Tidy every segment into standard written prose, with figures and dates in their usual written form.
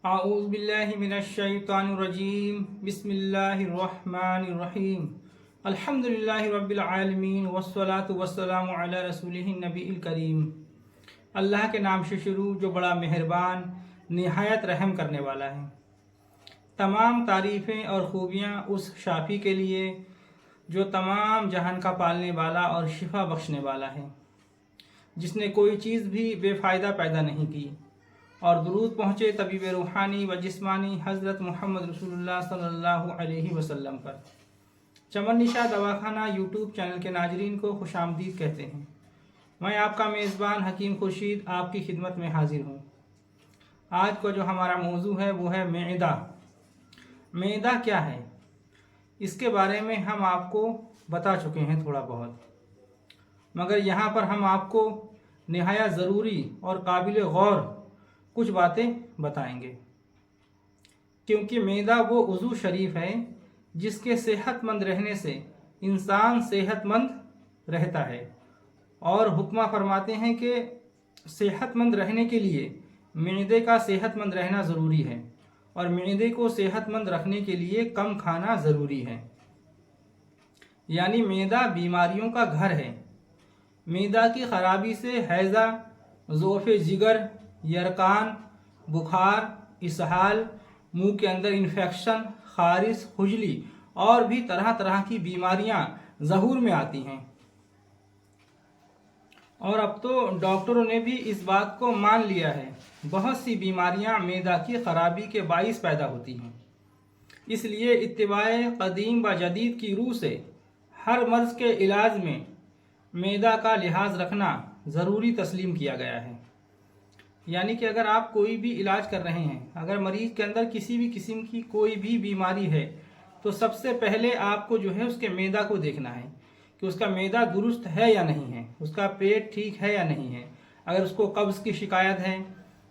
आऊज़ बिल्लाहि मिनश्शैतानिर्रजीम बिस्मिल्लाहिर्रहमानिर्रहीम अल्हम्दुलिल्लाहि रब्बिल आलमीन वस्सलातु वस्सलामु अला रसूलिहिन नबील करीम। अल्लाह के नाम से शुरू जो बड़ा मेहरबान निहायत रहम करने वाला है। तमाम तारीफ़ें और ख़ूबियाँ उस शाफ़ी के लिए जो तमाम जहान का पालने वाला और शिफा बख्शने वाला है, जिसने कोई चीज़ भी बेफ़ायदा पैदा नहीं की। और दुरूद पहुँचे तबीब रूहानी व जिस्मानी हज़रत मोहम्मद रसूलुल्लाह सल्लल्लाहु अलैहि वसल्लम पर। चमन निशा दवाखाना यूट्यूब चैनल के नाजरीन को खुशामदीद कहते हैं। मैं आपका मेज़बान हकीम खुर्शीद आपकी खिदमत में हाजिर हूँ। आज का जो हमारा मौजू है वो है मैदा। मैदा क्या है, इसके बारे में हम आपको बता चुके हैं थोड़ा बहुत, मगर यहाँ पर हम आपको निहायत ज़रूरी और काबिल गौर कुछ बातें बताएंगे, क्योंकि मैदा वो उज़ू शरीफ है जिसके सेहतमंद रहने से इंसान सेहतमंद रहता है। और हुक्मा फरमाते हैं कि सेहतमंद रहने के लिए मैदे का सेहतमंद रहना ज़रूरी है और मैदे को सेहतमंद रखने के लिए कम खाना ज़रूरी है। यानी मैदा बीमारियों का घर है। मैदा की ख़राबी से हैज़ा, ज़ोफ़े जिगर, यरकान, बुखार, इसहाल, मुंह के अंदर इन्फेक्शन, खारिश, खुजली और भी तरह तरह की बीमारियां ज़हूर में आती हैं। और अब तो डॉक्टरों ने भी इस बात को मान लिया है, बहुत सी बीमारियां मैदा की खराबी के बाइस पैदा होती हैं। इसलिए इत्तिबाए कदीम व जदीद की रूह से हर मर्ज़ के इलाज में मैदा का लिहाज रखना ज़रूरी तस्लीम किया गया है। यानी कि अगर आप कोई भी इलाज कर रहे हैं, अगर मरीज़ के अंदर किसी भी किस्म की कोई भी बीमारी है, तो सबसे पहले आपको जो है उसके मैदा को देखना है कि उसका मैदा दुरुस्त है या नहीं है, उसका पेट ठीक है या नहीं है। अगर उसको कब्ज़ की शिकायत है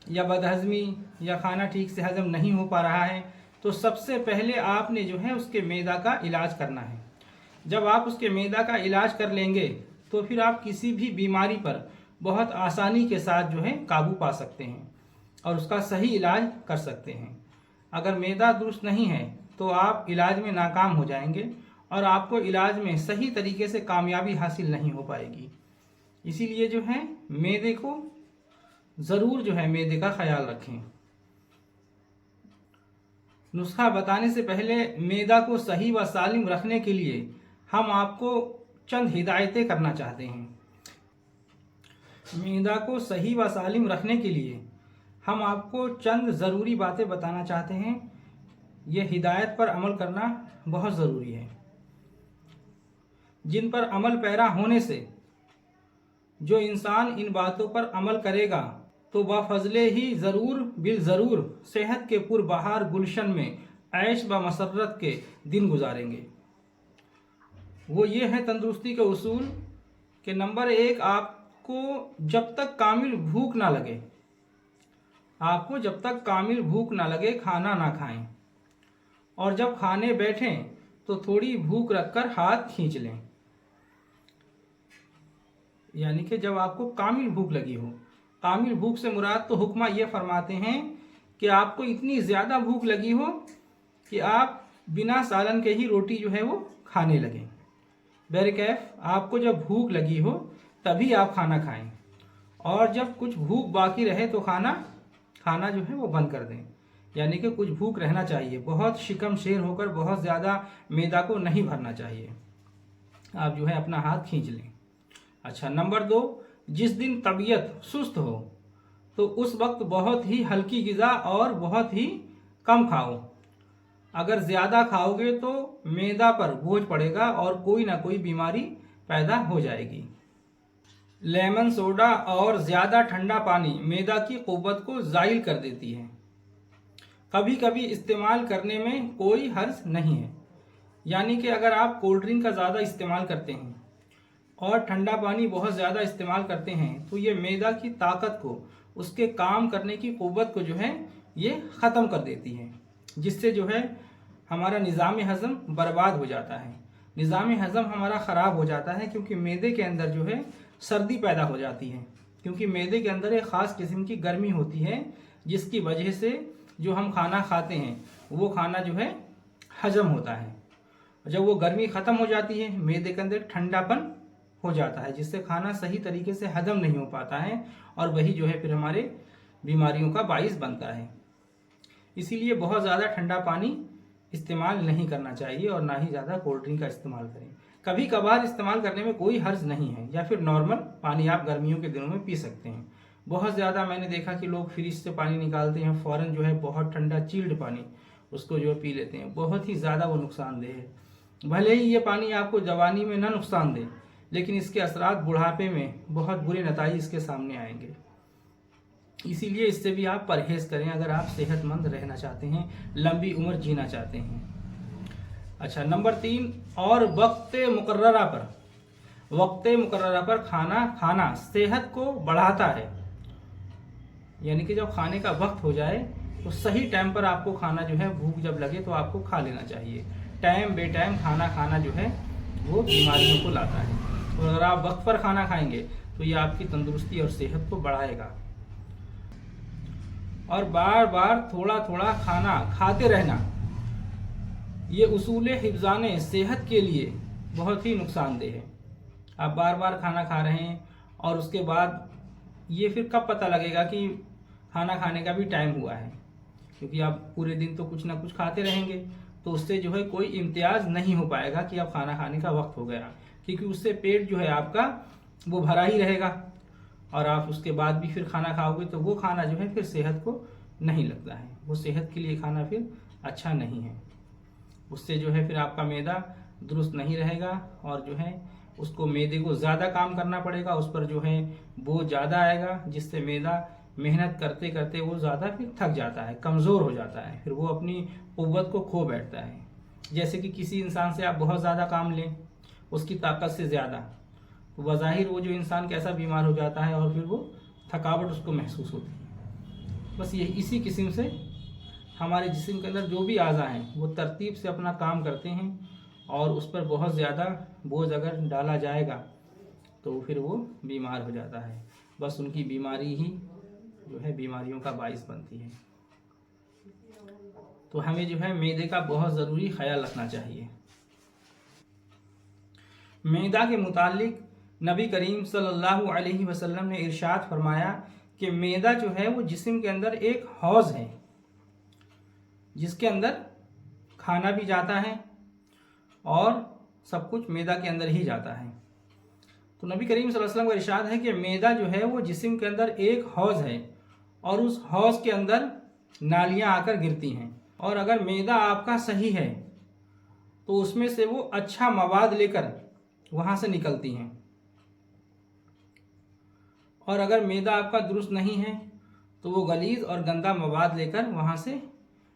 या बदहज़मी या खाना ठीक से हज़म नहीं हो पा रहा है, तो सबसे पहले आपने जो है उसके मैदा का इलाज करना है। जब आप उसके मैदा का इलाज कर लेंगे तो फिर आप किसी भी बीमारी पर बहुत आसानी के साथ जो है काबू पा सकते हैं और उसका सही इलाज कर सकते हैं। अगर मैदा दुरुस्त नहीं है तो आप इलाज में नाकाम हो जाएंगे और आपको इलाज में सही तरीके से कामयाबी हासिल नहीं हो पाएगी। इसीलिए जो है मैदे को ज़रूर जो है मैदे का ख्याल रखें। नुस्खा बताने से पहले मैदा को सही व सालिम रखने के लिए हम आपको चंद हिदायतें करना चाहते हैं। मैदा को सही व सालिम रखने के लिए हम आपको चंद ज़रूरी बातें बताना चाहते हैं। ये हिदायत पर अमल करना बहुत ज़रूरी है, जिन पर अमल पैरा होने से जो इंसान इन बातों पर अमल करेगा तो बाफजले ही ज़रूर बिल ज़रूर सेहत के पुरबहार गुलशन में ऐश व मसरत के दिन गुजारेंगे। वो ये है तंदुरुस्ती के उसूल कि नंबर 1, आपको जब तक कामिल भूख ना लगे, आपको जब तक कामिल भूख ना लगे खाना ना खाएं, और जब खाने बैठें तो थोड़ी भूख रखकर हाथ खींच लें। यानी कि जब आपको कामिल भूख लगी हो, कामिल भूख से मुराद तो हुक्मा ये फरमाते हैं कि आपको इतनी ज़्यादा भूख लगी हो कि आप बिना सालन के ही रोटी जो है वो खाने लगें। बैरकैफ आपको जब भूख लगी हो तभी आप खाना खाएं, और जब कुछ भूख बाकी रहे तो खाना जो है वो बंद कर दें। यानी कि कुछ भूख रहना चाहिए, बहुत शिकम शेर होकर बहुत ज़्यादा मैदा को नहीं भरना चाहिए। आप जो है अपना हाथ खींच लें। अच्छा, नंबर 2, जिस दिन तबीयत सुस्त हो तो उस वक्त बहुत ही हल्की ग़िज़ा और बहुत ही कम खाओ। अगर ज़्यादा खाओगे तो मैदा पर बोझ पड़ेगा और कोई ना कोई बीमारी पैदा हो जाएगी। लेमन सोडा और ज़्यादा ठंडा पानी मैदा की क़ुव्वत को ज़ाइल कर देती है। कभी कभी इस्तेमाल करने में कोई हर्ज नहीं है। यानी कि अगर आप कोल्ड ड्रिंक का ज़्यादा इस्तेमाल करते हैं और ठंडा पानी बहुत ज़्यादा इस्तेमाल करते हैं तो ये मैदा की ताकत को, उसके काम करने की क़ुव्वत को जो है ये ख़त्म कर देती है, जिससे जो है हमारा निज़ाम हज़म बर्बाद हो जाता है। निज़ाम हज़म हमारा ख़राब हो जाता है क्योंकि मैदे के अंदर जो है सर्दी पैदा हो जाती है, क्योंकि मैदे के अंदर एक ख़ास किस्म की गर्मी होती है जिसकी वजह से जो हम खाना खाते हैं वो खाना जो है हजम होता है। जब वो गर्मी ख़त्म हो जाती है मैदे के अंदर ठंडापन हो जाता है, जिससे खाना सही तरीके से हजम नहीं हो पाता है और वही जो है फिर हमारे बीमारियों का बाइस बनता है। इसीलिए बहुत ज़्यादा ठंडा पानी इस्तेमाल नहीं करना चाहिए और ना ही ज़्यादा कोल्ड ड्रिंक का इस्तेमाल करें। कभी कभार इस्तेमाल करने में कोई हर्ज नहीं है, या फिर नॉर्मल पानी आप गर्मियों के दिनों में पी सकते हैं। बहुत ज़्यादा मैंने देखा कि लोग फ्रिज से पानी निकालते हैं फ़ौरन जो है बहुत ठंडा चिल्ड पानी उसको जो है पी लेते हैं, बहुत ही ज़्यादा वो नुकसानदेह है। भले ही ये पानी आपको जवानी में ना नुकसान दे, लेकिन इसके असरात बुढ़ापे में बहुत बुरे नतीजे इसके सामने आएंगे। इसीलिए इससे भी आप परहेज़ करें अगर आप सेहतमंद रहना चाहते हैं, लंबी उम्र जीना चाहते हैं। अच्छा, नंबर 3, और वक्त मुकर्ररा पर खाना खाना सेहत को बढ़ाता है। यानी कि जब खाने का वक्त हो जाए तो सही टाइम पर आपको खाना जो है, भूख जब लगे तो आपको खा लेना चाहिए। टाइम बे टाइम खाना खाना जो है वो बीमारियों को लाता है। और अगर आप वक्त पर खाना खाएंगे तो ये आपकी तंदुरुस्ती और सेहत को बढ़ाएगा। और बार बार थोड़ा थोड़ा खाना खाते रहना, ये उसूल हिफ्ज़ाने सेहत के लिए बहुत ही नुकसानदेह है। आप बार बार खाना खा रहे हैं और उसके बाद ये फिर कब पता लगेगा कि खाना खाने का भी टाइम हुआ है, क्योंकि आप पूरे दिन तो कुछ ना कुछ खाते रहेंगे, तो उससे जो है कोई इम्तियाज़ नहीं हो पाएगा कि अब खाना खाने का वक्त हो गया, क्योंकि उससे पेट जो है आपका वो भरा ही रहेगा और आप उसके बाद भी फिर खाना खाओगे तो वो खाना जो है फिर सेहत को नहीं लगता है, वो सेहत के लिए खाना फिर अच्छा नहीं है। उससे जो है फिर आपका मैदा दुरुस्त नहीं रहेगा और जो है उसको मैदे को ज़्यादा काम करना पड़ेगा, उस पर जो है बोझ ज़्यादा आएगा, जिससे मैदा मेहनत करते करते वो ज़्यादा फिर थक जाता है, कमज़ोर हो जाता है, फिर वो अपनी कुव्वत को खो बैठता है। जैसे कि किसी इंसान से आप बहुत ज़्यादा काम लें उसकी ताकत से ज़्यादा, तो बज़ाहिर वो जो इंसान कैसा बीमार हो जाता है और फिर वो थकावट उसको महसूस होती है। बस ये इसी किस्म से हमारे जिस्म के अंदर जो भी आज़ा हैं वो तरतीब से अपना काम करते हैं और उस पर बहुत ज़्यादा बोझ अगर डाला जाएगा तो फिर वो बीमार हो जाता है। बस उनकी बीमारी ही जो है बीमारियों का बाइस बनती है। तो हमें जो है मैदे का बहुत ज़रूरी ख्याल रखना चाहिए। मैदा के मुतालिक नबी करीम सल्लल्लाहु अलैहि वसल्लम ने इरशाद फरमाया कि मैदा जो है वो जिस्म के अंदर एक हौज़ है, जिसके अंदर खाना भी जाता है और सब कुछ मैदा के अंदर ही जाता है। तो नबी करीम सल्लल्लाहु अलैहि वसल्लम का इरशाद है कि मैदा जो है वो जिस्म के अंदर एक हौज़ है और उस हौज़ के अंदर नालियाँ आकर गिरती हैं, और अगर मैदा आपका सही है तो उसमें से वो अच्छा मवाद लेकर वहाँ से निकलती हैं, और अगर मैदा आपका दुरुस्त नहीं है तो वो गलीज़ और गंदा मवाद लेकर वहाँ से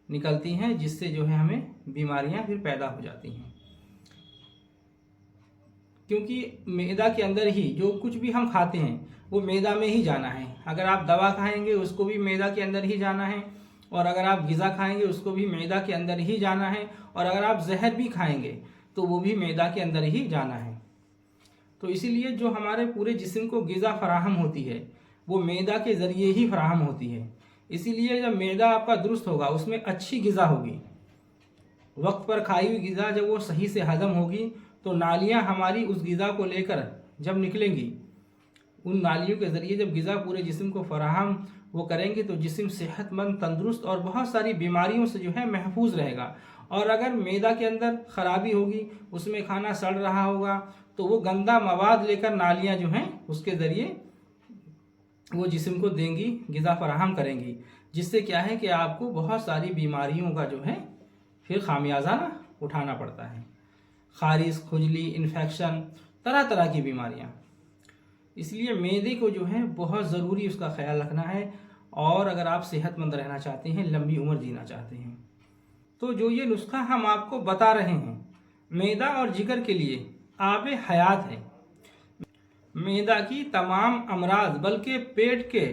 निकलती हैं, जिससे जो है हमें बीमारियाँ फिर पैदा हो जाती हैं। क्योंकि मैदा के अंदर ही जो कुछ भी हम खाते हैं वो मैदा में ही जाना है। अगर आप दवा खाएंगे उसको भी मैदा के अंदर ही जाना है, और अगर आप ग़िज़ा खाएंगे उसको भी मैदा के अंदर ही जाना है, और अगर आप जहर भी खाएंगे तो वो भी मैदा के अंदर ही जाना है। तो इसीलिए जो हमारे पूरे जिस्म को ग़िज़ा फराहम होती है वो मैदा के ज़रिए ही फराहम होती है। इसीलिए जब मैदा आपका दुरुस्त होगा, उसमें अच्छी ग़िज़ा होगी, वक्त पर खाई हुई ग़िज़ा जब वो सही से हज़म होगी तो नालियाँ हमारी उस ग़िज़ा को लेकर जब निकलेंगी, उन नालियों के ज़रिए जब ग़िज़ा पूरे जिस्म को फराहम वो करेंगे तो जिस्म सेहतमंद, तंदुरुस्त और बहुत सारी बीमारियों से जो है महफूज रहेगा। और अगर मैदा के अंदर ख़राबी होगी, उसमें खाना सड़ रहा होगा, तो वो गंदा मवाद लेकर नालियाँ जो हैं उसके ज़रिए वो जिस्म को देंगी, ग़िज़ा फराहम करेंगी, जिससे क्या है कि आपको बहुत सारी बीमारियों का जो है फिर खामियाजा उठाना पड़ता है। खारिश, खुजली, इन्फेक्शन, तरह तरह की बीमारियाँ। इसलिए मैदे को जो है बहुत ज़रूरी उसका ख्याल रखना है। और अगर आप सेहतमंद रहना चाहते हैं, लंबी उम्र जीना चाहते हैं, तो जो ये नुस्खा हम आपको बता रहे हैं मैदा और जिगर के लिए आबे हयात है। मैदा की तमाम अमराज, बल्कि पेट के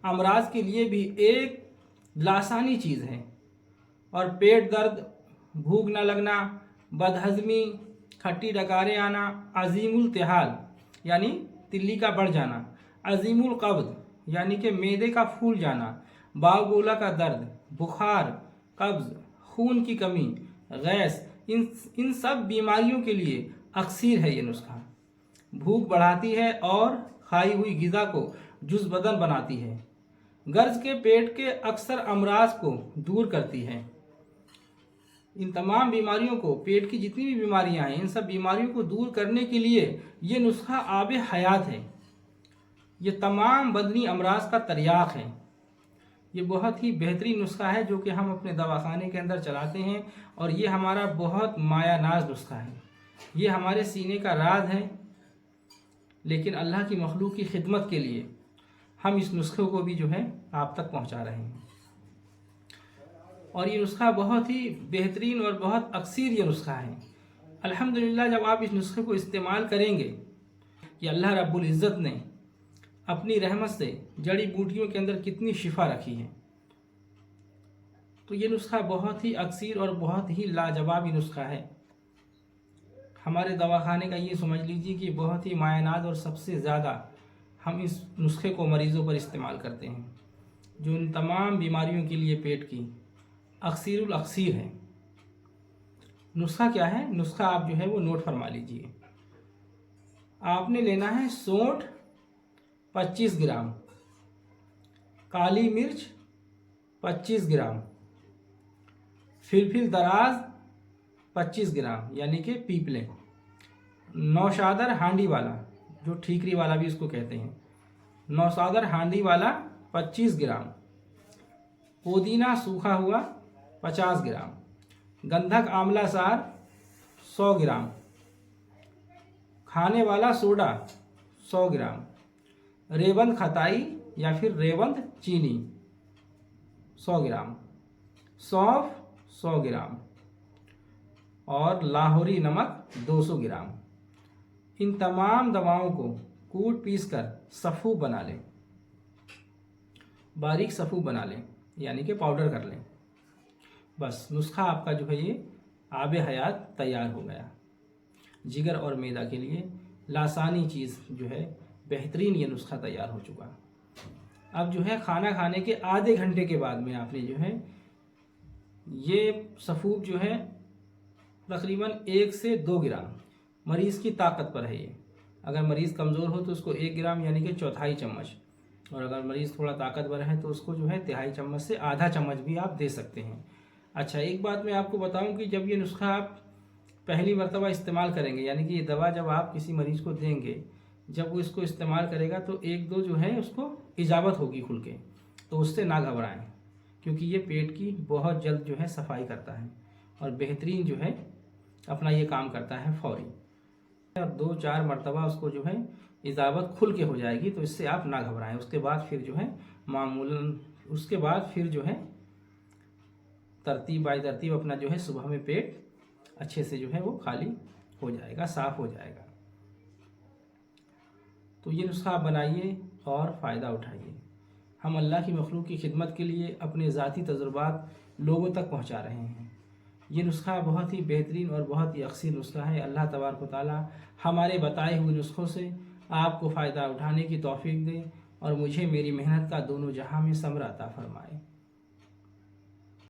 अमराज के लिए भी एक लासानी चीज़ है। और पेट दर्द, भूख न लगना, बदहज़मी, खट्टी डकारें आना, अजीमुल तिहाल यानी तिल्ली का बढ़ जाना, अजीमुल कब्द यानी कि मैदे का फूल जाना, बावगोला का दर्द, बुखार, कब्ज, खून की कमी, गैस, इन सब बीमारियों के लिए अक्सीर है ये नुस्खा। भूख बढ़ाती है और खाई हुई ग़िज़ा को जुज़-बदन बनाती है। गर्ज के पेट के अक्सर अमराज को दूर करती है। इन तमाम बीमारियों को, पेट की जितनी भी बीमारियां हैं, इन सब बीमारियों को दूर करने के लिए ये नुस्खा आब हयात है। ये तमाम बदनी अमराज का तरियाक है। ये बहुत ही बेहतरीन नुस्खा है जो कि हम अपने दवाखाने के अंदर चलाते हैं और ये हमारा बहुत मायानाज नुस्खा है। ये हमारे सीने का राज है, लेकिन अल्लाह की मखलूक की खिदमत के लिए हम इस नुस्खे को भी जो है आप तक पहुंचा रहे हैं। और ये नुस्खा बहुत ही बेहतरीन और बहुत अक्सीर ये नुस्खा है। अल्हम्दुलिल्लाह, जब आप इस नुस्खे को इस्तेमाल करेंगे कि अल्लाह रब्बुल इज़्ज़त ने अपनी रहमत से जड़ी बूटियों के अंदर कितनी शिफा रखी है, तो ये नुस्खा बहुत ही अक्सीर और बहुत ही लाजवाबी नुस्खा है। हमारे दवाखाने का ये समझ लीजिए कि बहुत ही मायनात और सबसे ज़्यादा हम इस नुस्खे को मरीज़ों पर इस्तेमाल करते हैं, जो इन तमाम बीमारियों के लिए पेट की अक्सीरुल अक्सीर है। नुस्खा क्या है? नुस्खा आप जो है वो नोट फरमा लीजिए। आपने लेना है सौंठ 25 ग्राम, काली मिर्च 25 ग्राम, फिलफिल दराज 25 ग्राम यानी कि पीपले, नौशादर हांडी वाला, जो ठीकरी वाला भी इसको कहते हैं, नौशादर हांडी वाला 25 ग्राम, पुदीना सूखा हुआ 50 ग्राम, गंधक आंवला सार 100 ग्राम, खाने वाला सोडा 100 ग्राम, रेवंद खताई या फिर रेवंद चीनी 100 ग्राम, सौंफ 100 ग्राम और लाहौरी नमक 200 ग्राम। इन तमाम दवाओं को कूट पीस कर सफ़ू बना लें, बारीक सफ़ू बना लें यानी कि पाउडर कर लें। बस नुस्खा आपका जो है ये आब हयात तैयार हो गया। जिगर और मैदा के लिए लासानी चीज़ जो है, बेहतरीन ये नुस्खा तैयार हो चुका। अब जो है खाना खाने के आधे घंटे के बाद में आपने जो है ये सफ़ूब जो है तकरीबन 1 से 2 ग्राम, मरीज़ की ताकत पर है ये। अगर मरीज़ कमज़ोर हो तो उसको 1 ग्राम यानी कि चौथाई चम्मच, और अगर मरीज़ थोड़ा ताकतवर है तो उसको जो है तिहाई चम्मच से आधा चम्मच भी आप दे सकते हैं। अच्छा, एक बात मैं आपको बताऊं कि जब ये नुस्खा आप पहली मरतबा इस्तेमाल करेंगे, यानी कि ये दवा जब आप किसी मरीज़ को देंगे, जब वो इसको इस्तेमाल करेगा तो 1-2 जो है उसको इजाबत होगी खुल के, तो उससे ना घबराएं, क्योंकि ये पेट की बहुत जल्द जो है सफाई करता है और बेहतरीन जो है अपना ये काम करता है फौरी। और 2-4 मरतबा उसको जो है इजाबत खुल के हो जाएगी, तो इससे आप ना घबराएं। उसके बाद फिर जो है मामूलन, उसके बाद फिर जो है तरतीब बाय तरतीब अपना जो है सुबह में पेट अच्छे से जो है वो खाली हो जाएगा, साफ़ हो जाएगा। तो ये नुस्खा आप बनाइए और फ़ायदा उठाइए। हम अल्लाह की मखलूक की खिदमत के लिए अपने ज़ाती तजुर्बात लोगों तक पहुँचा रहे हैं। ये नुस्खा बहुत ही बेहतरीन और बहुत ही अक्सर नुस्खा है। अल्लाह तबारक व तआला हमारे बताए हुए नुस्खों से आपको फ़ायदा उठाने की तौफीक दे और मुझे मेरी मेहनत का दोनों जहां में समरा अता फरमाए।